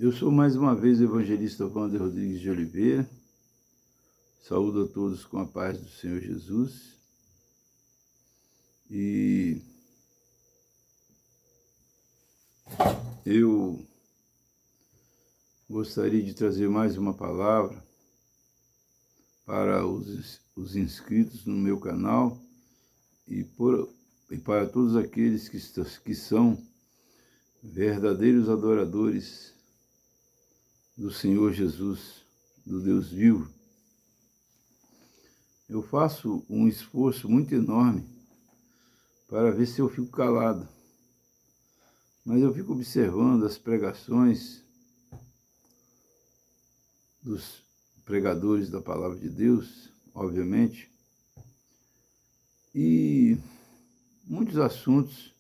Eu sou mais uma vez o evangelista Wander Rodrigues de Oliveira. Saúdo a todos com a paz do Senhor Jesus. E eu gostaria de trazer mais uma palavra para os inscritos no meu canal e para todos aqueles que são verdadeiros adoradores do Senhor Jesus, do Deus vivo. Eu faço um esforço muito enorme para ver se eu fico calado, mas eu fico observando as pregações dos pregadores da Palavra de Deus, obviamente, e muitos assuntos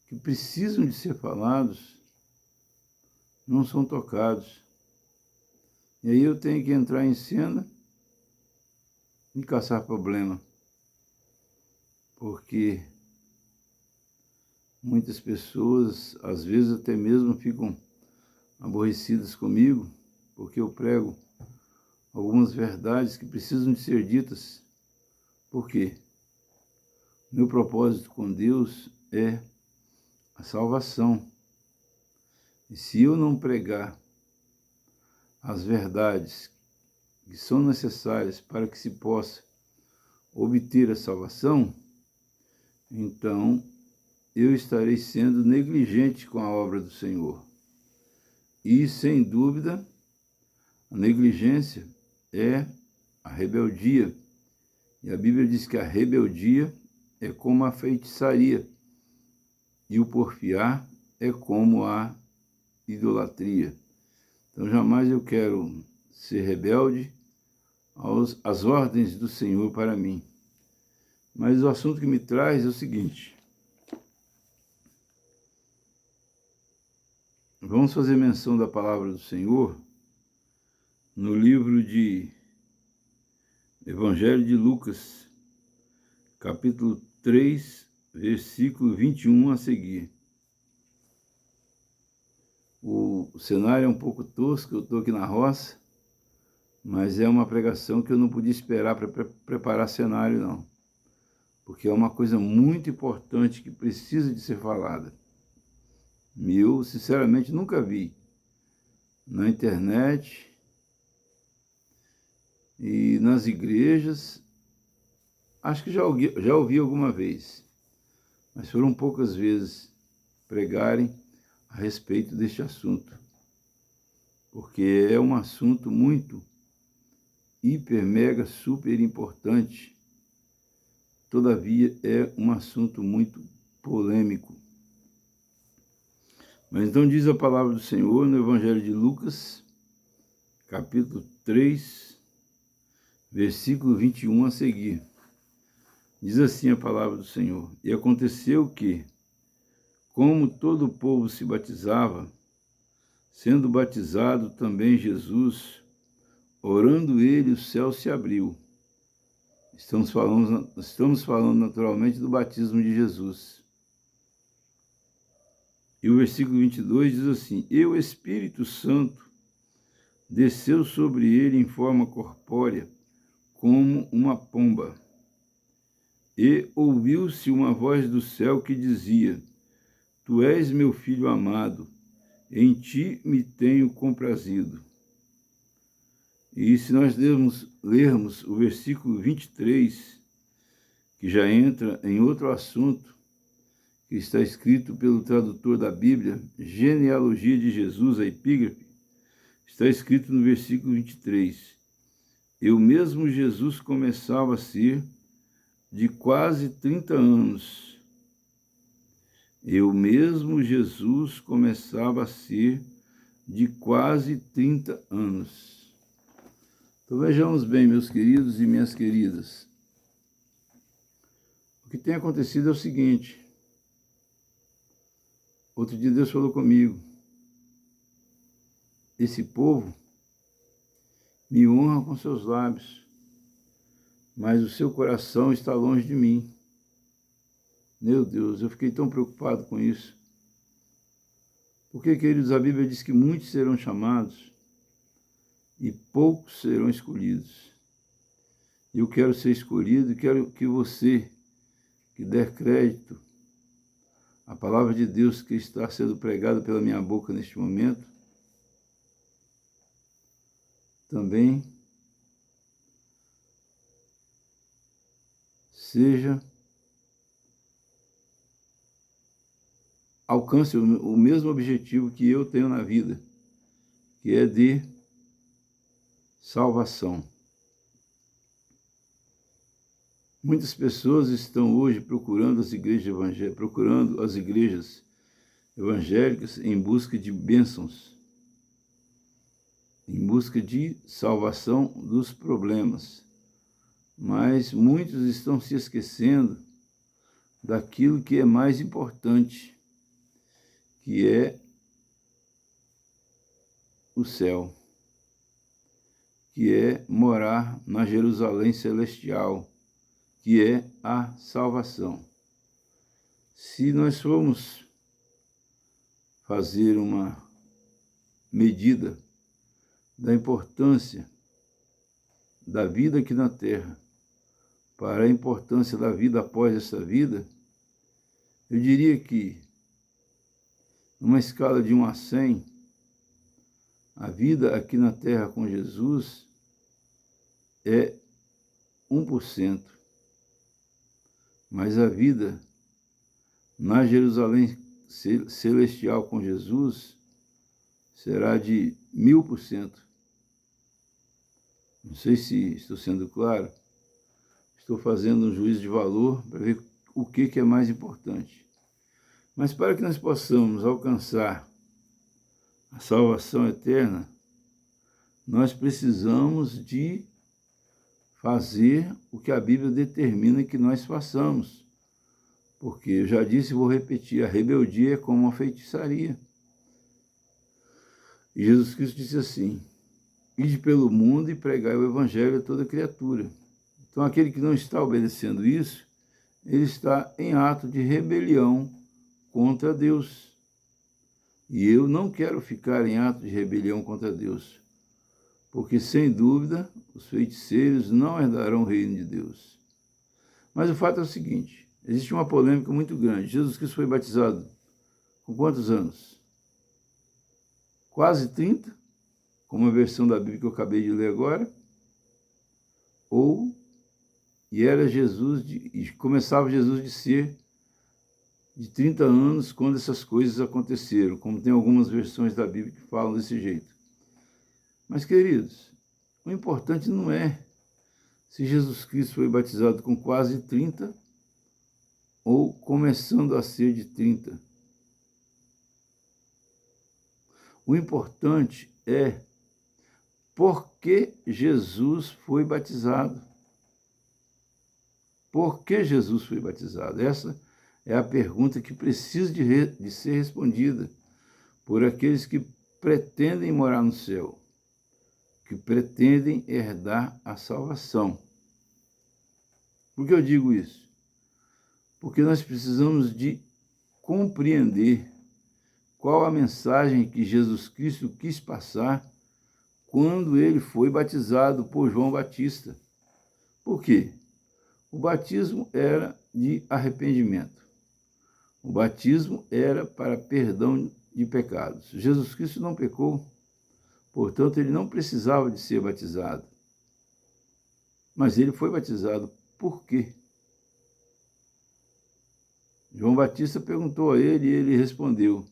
que precisam de ser falados não são tocados. E aí eu tenho que entrar em cena e caçar problema, porque muitas pessoas, às vezes até mesmo, ficam aborrecidas comigo, porque eu prego algumas verdades que precisam de ser ditas. Por quê? Meu propósito com Deus é a salvação. E se eu não pregar as verdades que são necessárias para que se possa obter a salvação, então eu estarei sendo negligente com a obra do Senhor. E, sem dúvida, a negligência é a rebeldia. E a Bíblia diz que a rebeldia é como a feitiçaria e o porfiar é como a idolatria. Então, jamais eu quero ser rebelde às ordens do Senhor para mim. Mas o assunto que me traz é o seguinte: vamos fazer menção da palavra do Senhor no livro de Evangelho de Lucas, capítulo 3, versículo 21 a seguir. O cenário é um pouco tosco, eu estou aqui na roça, mas é uma pregação que eu não podia esperar para preparar cenário, não. Porque é uma coisa muito importante que precisa de ser falada. Eu, sinceramente, nunca vi na internet e nas igrejas. Acho que já ouvi alguma vez, mas foram poucas vezes pregarem a respeito deste assunto, porque é um assunto muito hiper, mega, super importante. Todavia, é um assunto muito polêmico. Mas então diz a palavra do Senhor no Evangelho de Lucas, capítulo 3, versículo 21 a seguir. Diz assim a palavra do Senhor: E aconteceu que, como todo o povo se batizava, sendo batizado também Jesus, orando ele, o céu se abriu. Estamos falando naturalmente do batismo de Jesus. E o versículo 22 diz assim: E o Espírito Santo desceu sobre ele em forma corpórea, como uma pomba. E ouviu-se uma voz do céu que dizia: Tu és meu filho amado, em ti me tenho comprazido. E se nós lermos o versículo 23, que já entra em outro assunto, que está escrito pelo tradutor da Bíblia, Genealogia de Jesus, a epígrafe, está escrito no versículo 23, E o mesmo Jesus começava a ser de quase 30 anos. E o mesmo Jesus começava a ser de quase 30 anos. Então vejamos bem, meus queridos e minhas queridas. O que tem acontecido é o seguinte. Outro dia Deus falou comigo: esse povo me honra com seus lábios, mas o seu coração está longe de mim. Meu Deus, eu fiquei tão preocupado com isso. Porque, queridos, a Bíblia diz que muitos serão chamados e poucos serão escolhidos. Eu quero ser escolhido e quero que você, que der crédito à palavra de Deus que está sendo pregada pela minha boca neste momento, também alcance o mesmo objetivo que eu tenho na vida, que é de salvação. Muitas pessoas estão hoje procurando as igrejas evangélicas em busca de bênçãos, em busca de salvação dos problemas. Mas muitos estão se esquecendo daquilo que é mais importante, que é o céu, que é morar na Jerusalém celestial, que é a salvação. Se nós formos fazer uma medida da importância da vida aqui na Terra para a importância da vida após essa vida, eu diria que, numa escala de 1 a 100, a vida aqui na Terra com Jesus é 1%. Mas a vida na Jerusalém celestial com Jesus será de 1000%. Não sei se estou sendo claro. Estou fazendo um juízo de valor para ver o que é mais importante. Mas para que nós possamos alcançar a salvação eterna, nós precisamos de fazer o que a Bíblia determina que nós façamos. Porque eu já disse e vou repetir, a rebeldia é como uma feitiçaria. E Jesus Cristo disse assim: ide pelo mundo e pregai o evangelho a toda criatura. Então aquele que não está obedecendo isso, ele está em ato de rebelião contra Deus. E eu não quero ficar em ato de rebelião contra Deus, porque, sem dúvida, os feiticeiros não herdarão o reino de Deus. Mas o fato é o seguinte, existe uma polêmica muito grande. Jesus Cristo foi batizado com quantos anos? Quase 30, como a versão da Bíblia que eu acabei de ler agora, começava Jesus de ser de 30 anos quando essas coisas aconteceram, como tem algumas versões da Bíblia que falam desse jeito. Mas, queridos, o importante não é se Jesus Cristo foi batizado com quase 30 ou começando a ser de 30. O importante é por que Jesus foi batizado. Por que Jesus foi batizado? Essa é a pergunta que precisa de ser respondida por aqueles que pretendem morar no céu, que pretendem herdar a salvação. Por que eu digo isso? Porque nós precisamos de compreender qual a mensagem que Jesus Cristo quis passar quando ele foi batizado por João Batista. Por quê? O batismo era de arrependimento. O batismo era para perdão de pecados. Jesus Cristo não pecou, portanto, ele não precisava de ser batizado. Mas ele foi batizado. Por quê? João Batista perguntou a ele e ele respondeu: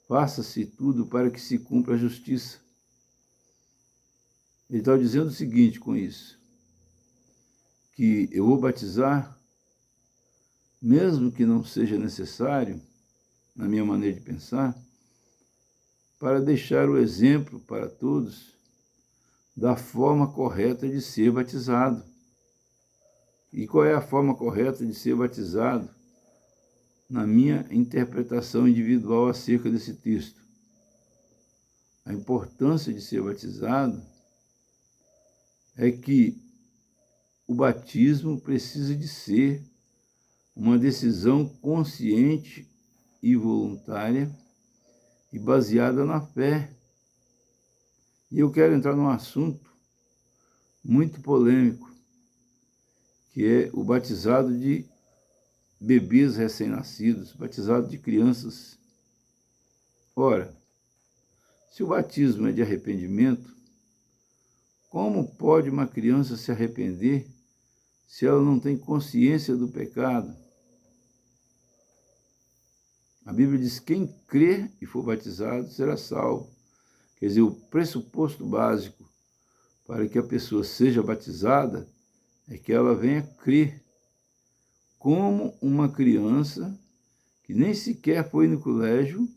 faça-se tudo para que se cumpra a justiça. Ele está dizendo o seguinte com isso, que eu vou batizar, mesmo que não seja necessário, na minha maneira de pensar, para deixar o exemplo para todos da forma correta de ser batizado. E qual é a forma correta de ser batizado? Na minha interpretação individual acerca desse texto. A importância de ser batizado é que o batismo precisa de ser uma decisão consciente e voluntária e baseada na fé. E eu quero entrar num assunto muito polêmico, que é o batizado de bebês recém-nascidos, batizado de crianças. Ora, se o batismo é de arrependimento, como pode uma criança se arrepender se ela não tem consciência do pecado? A Bíblia diz que quem crer e for batizado será salvo. Quer dizer, o pressuposto básico para que a pessoa seja batizada é que ela venha crer, como uma criança que nem sequer foi no colégio,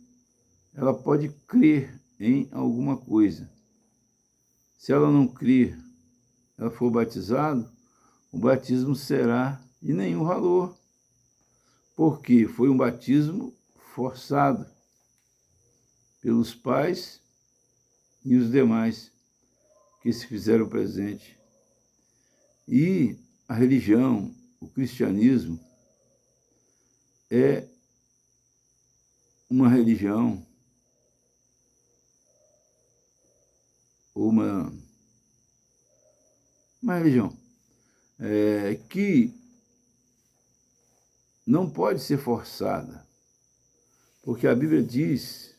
ela pode crer em alguma coisa. Se ela não crer, ela for batizada, o batismo será de nenhum valor, porque foi um batismo forçado pelos pais e os demais que se fizeram presente. E a religião, o cristianismo, é uma religião, uma religião que não pode ser forçada, porque a Bíblia diz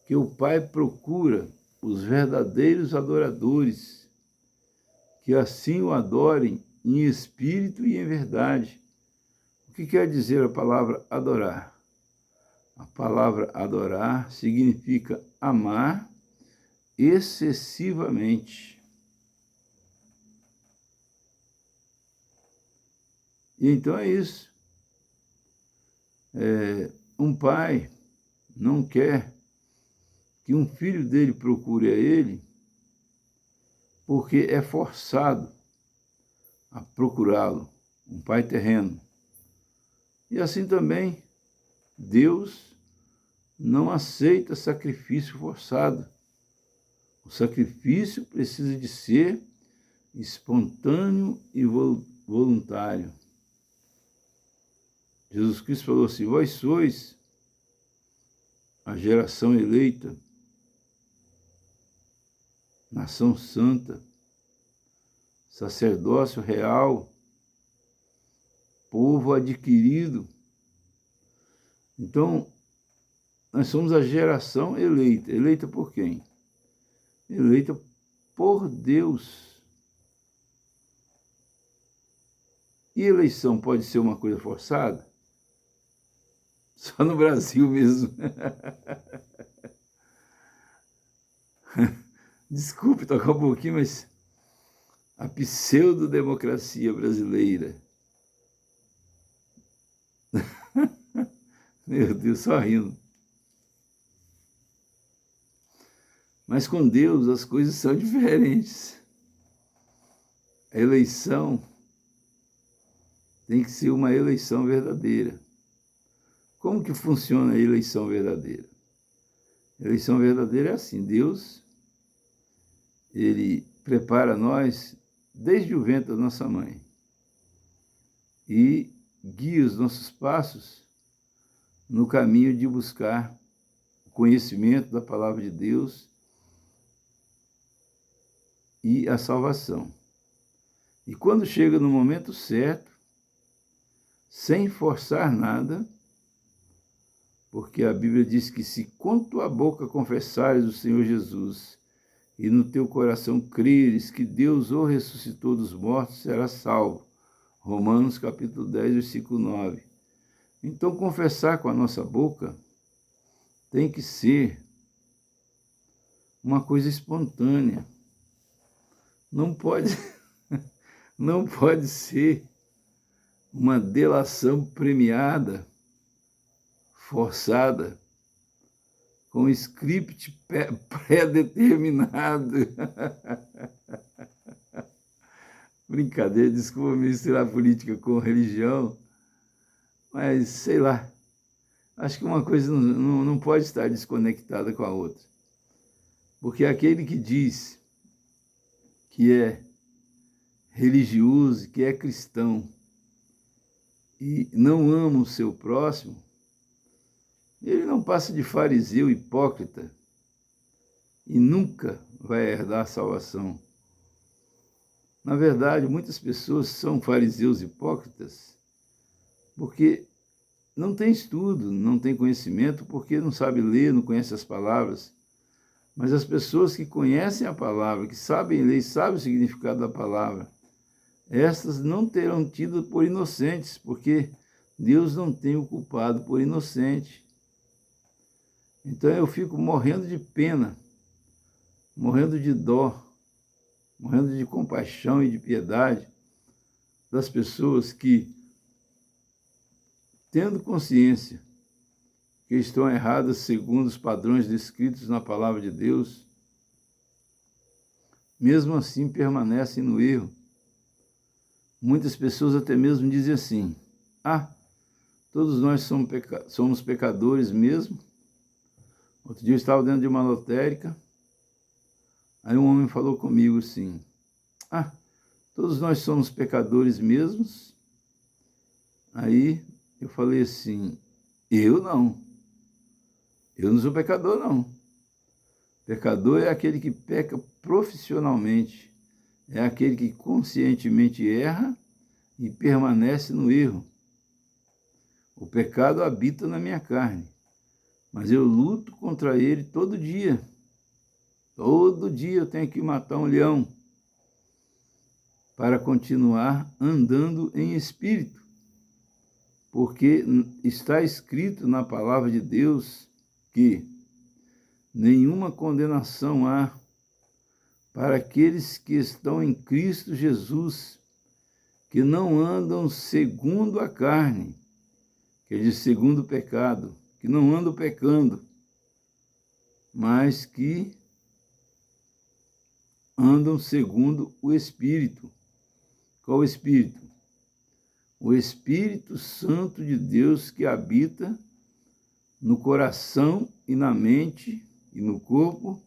que o Pai procura os verdadeiros adoradores, que assim o adorem em espírito e em verdade. O que quer dizer a palavra adorar? A palavra adorar significa amar excessivamente. E então é isso. Um pai não quer que um filho dele procure a ele porque é forçado a procurá-lo, um pai terreno. E assim também, Deus não aceita sacrifício forçado. O sacrifício precisa de ser espontâneo e voluntário. Jesus Cristo falou assim: vós sois a geração eleita, nação santa, sacerdócio real, povo adquirido. Então, nós somos a geração eleita. Eleita por quem? Eleita por Deus. E eleição pode ser uma coisa forçada? Só no Brasil mesmo. Desculpe tocar um pouquinho, mas a pseudodemocracia brasileira. Meu Deus, só rindo. Mas com Deus as coisas são diferentes. A eleição tem que ser uma eleição verdadeira. Como que funciona a eleição verdadeira? A eleição verdadeira é assim: Deus, Ele prepara nós desde o ventre da nossa mãe e guia os nossos passos no caminho de buscar o conhecimento da palavra de Deus e a salvação. E quando chega no momento certo, sem forçar nada, porque a Bíblia diz que se com tua boca confessares o Senhor Jesus e no teu coração creres que Deus o ressuscitou dos mortos, serás salvo. Romanos capítulo 10, versículo 9. Então, confessar com a nossa boca tem que ser uma coisa espontânea. Não pode ser uma delação premiada, forçada, com script pré-determinado. Brincadeira, desculpa misturar política com religião, mas sei lá, acho que uma coisa não pode estar desconectada com a outra. Porque aquele que diz que é religioso, que é cristão, e não ama o seu próximo, ele não passa de fariseu hipócrita e nunca vai herdar a salvação. Na verdade, muitas pessoas são fariseus hipócritas porque não tem estudo, não tem conhecimento, porque não sabe ler, não conhece as palavras. Mas as pessoas que conhecem a palavra, que sabem ler, sabem o significado da palavra, estas não terão tido por inocentes, porque Deus não tem o culpado por inocente. Então eu fico morrendo de pena, morrendo de dó, morrendo de compaixão e de piedade das pessoas que, tendo consciência que estão erradas segundo os padrões descritos na palavra de Deus, mesmo assim permanecem no erro. Muitas pessoas até mesmo dizem assim: todos nós somos pecadores mesmo. Outro dia eu estava dentro de uma lotérica, aí um homem falou comigo assim: todos nós somos pecadores mesmos? Aí eu falei assim: eu não sou pecador não. Pecador é aquele que peca profissionalmente, é aquele que conscientemente erra e permanece no erro. O pecado habita na minha carne, mas eu luto contra ele todo dia. Todo dia eu tenho que matar um leão para continuar andando em espírito, porque está escrito na palavra de Deus que nenhuma condenação há para aqueles que estão em Cristo Jesus, que não andam segundo a carne, quer dizer, segundo o pecado, que não andam pecando, mas que andam segundo o Espírito. Qual o Espírito? O Espírito Santo de Deus que habita no coração e na mente e no corpo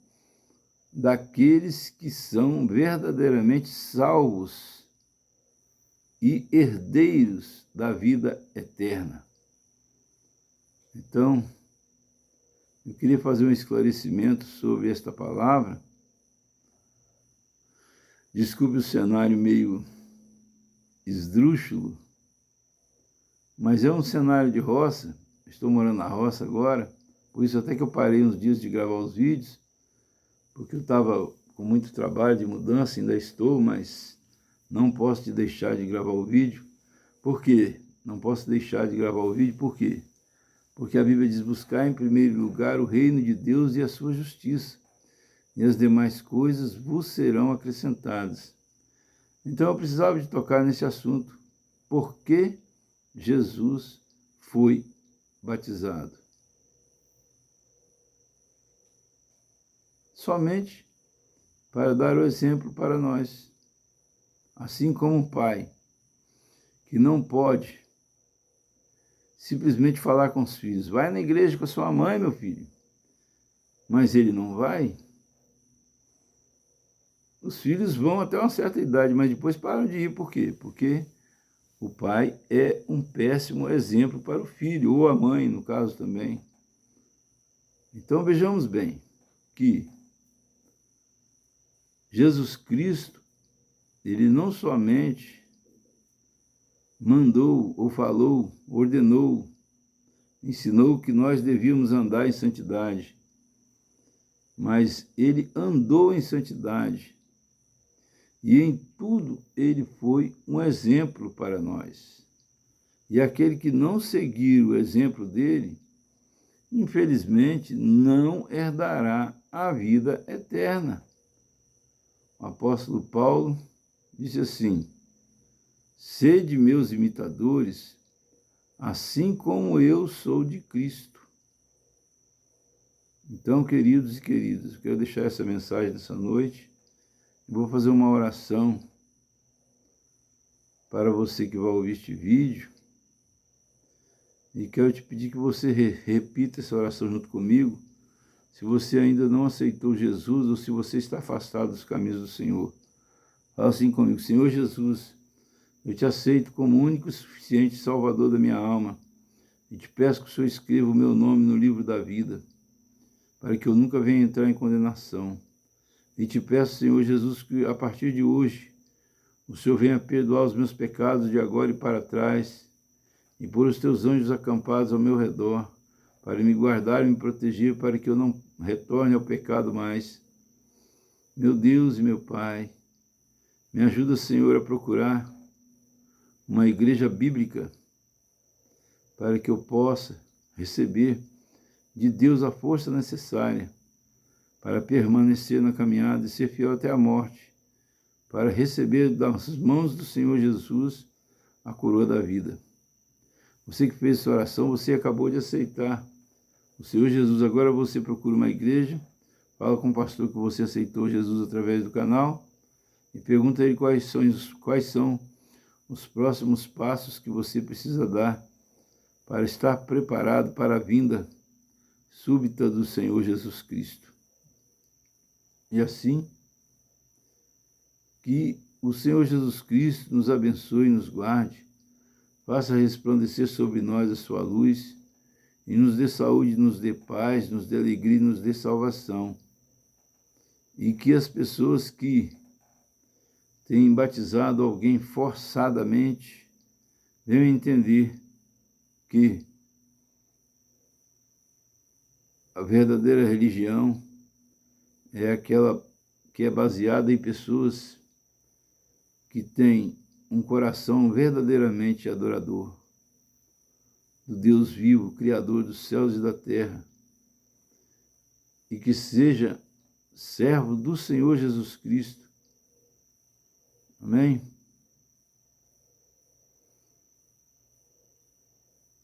daqueles que são verdadeiramente salvos e herdeiros da vida eterna. Então, eu queria fazer um esclarecimento sobre esta palavra. Desculpe o cenário meio esdrúxulo, mas é um cenário de roça. Estou morando na roça agora, por isso até que eu parei uns dias de gravar os vídeos, porque eu estava com muito trabalho de mudança, ainda estou, mas não posso deixar de gravar o vídeo. Por quê? Não posso deixar de gravar o vídeo, por quê? Porque a Bíblia diz: buscar em primeiro lugar o reino de Deus e a sua justiça, e as demais coisas vos serão acrescentadas. Então eu precisava de tocar nesse assunto. Por que Jesus foi batizado? Somente para dar o exemplo para nós. Assim como o pai, que não pode simplesmente falar com os filhos: vai na igreja com a sua mãe, meu filho. Mas ele não vai. Os filhos vão até uma certa idade, mas depois param de ir. Por quê? Porque o pai é um péssimo exemplo para o filho, ou a mãe, no caso também. Então vejamos bem que Jesus Cristo, ele não somente mandou ou falou, ordenou, ensinou que nós devíamos andar em santidade, mas ele andou em santidade e em tudo ele foi um exemplo para nós. E aquele que não seguir o exemplo dele, infelizmente, não herdará a vida eterna. O apóstolo Paulo disse assim: sede meus imitadores, assim como eu sou de Cristo. Então, queridos e queridas, eu quero deixar essa mensagem dessa noite. Vou fazer uma oração para você que vai ouvir este vídeo. E quero te pedir que você repita essa oração junto comigo, se você ainda não aceitou Jesus ou se você está afastado dos caminhos do Senhor. Fala assim comigo: Senhor Jesus, eu te aceito como único e suficiente Salvador da minha alma. E te peço que o Senhor escreva o meu nome no livro da vida, para que eu nunca venha entrar em condenação. E te peço, Senhor Jesus, que a partir de hoje, o Senhor venha perdoar os meus pecados de agora e para trás, e pôr os teus anjos acampados ao meu redor, para me guardar e me proteger, para que eu não retorne ao pecado mais. Meu Deus e meu Pai, me ajuda, Senhor, a procurar uma igreja bíblica, para que eu possa receber de Deus a força necessária para permanecer na caminhada e ser fiel até a morte, para receber das mãos do Senhor Jesus a coroa da vida. Você que fez essa oração, você acabou de aceitar o Senhor Jesus. Agora você procura uma igreja, fala com o pastor que você aceitou Jesus através do canal e pergunta a ele quais são os próximos passos que você precisa dar para estar preparado para a vinda súbita do Senhor Jesus Cristo. E assim, que o Senhor Jesus Cristo nos abençoe e nos guarde, faça resplandecer sobre nós a sua luz e nos dê saúde, nos dê paz, nos dê alegria e nos dê salvação. E que as pessoas que têm batizado alguém forçadamente venham entender que a verdadeira religião é aquela que é baseada em pessoas que têm um coração verdadeiramente adorador do Deus vivo, Criador dos céus e da terra, e que seja servo do Senhor Jesus Cristo. Amém?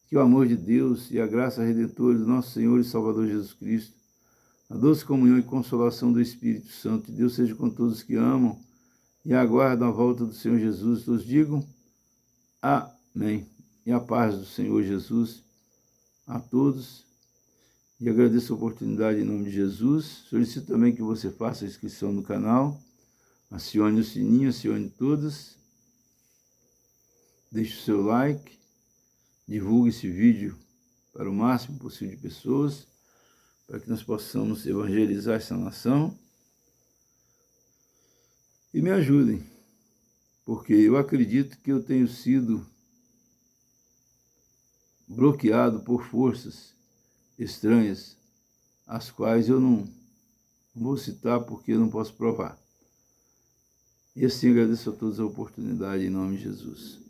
Que o amor de Deus e a graça redentora do nosso Senhor e Salvador Jesus Cristo, a doce comunhão e consolação do Espírito Santo de Deus seja com todos que amam e aguardam a volta do Senhor Jesus. Todos digam amém. E a paz do Senhor Jesus a todos. E agradeço a oportunidade em nome de Jesus. Solicito também que você faça a inscrição no canal, acione o sininho, acione todas. Deixe o seu like, divulgue esse vídeo para o máximo possível de pessoas, para que nós possamos evangelizar essa nação. E me ajudem, porque eu acredito que eu tenho sido bloqueado por forças estranhas, as quais eu não vou citar porque eu não posso provar. E assim agradeço a todos a oportunidade em nome de Jesus.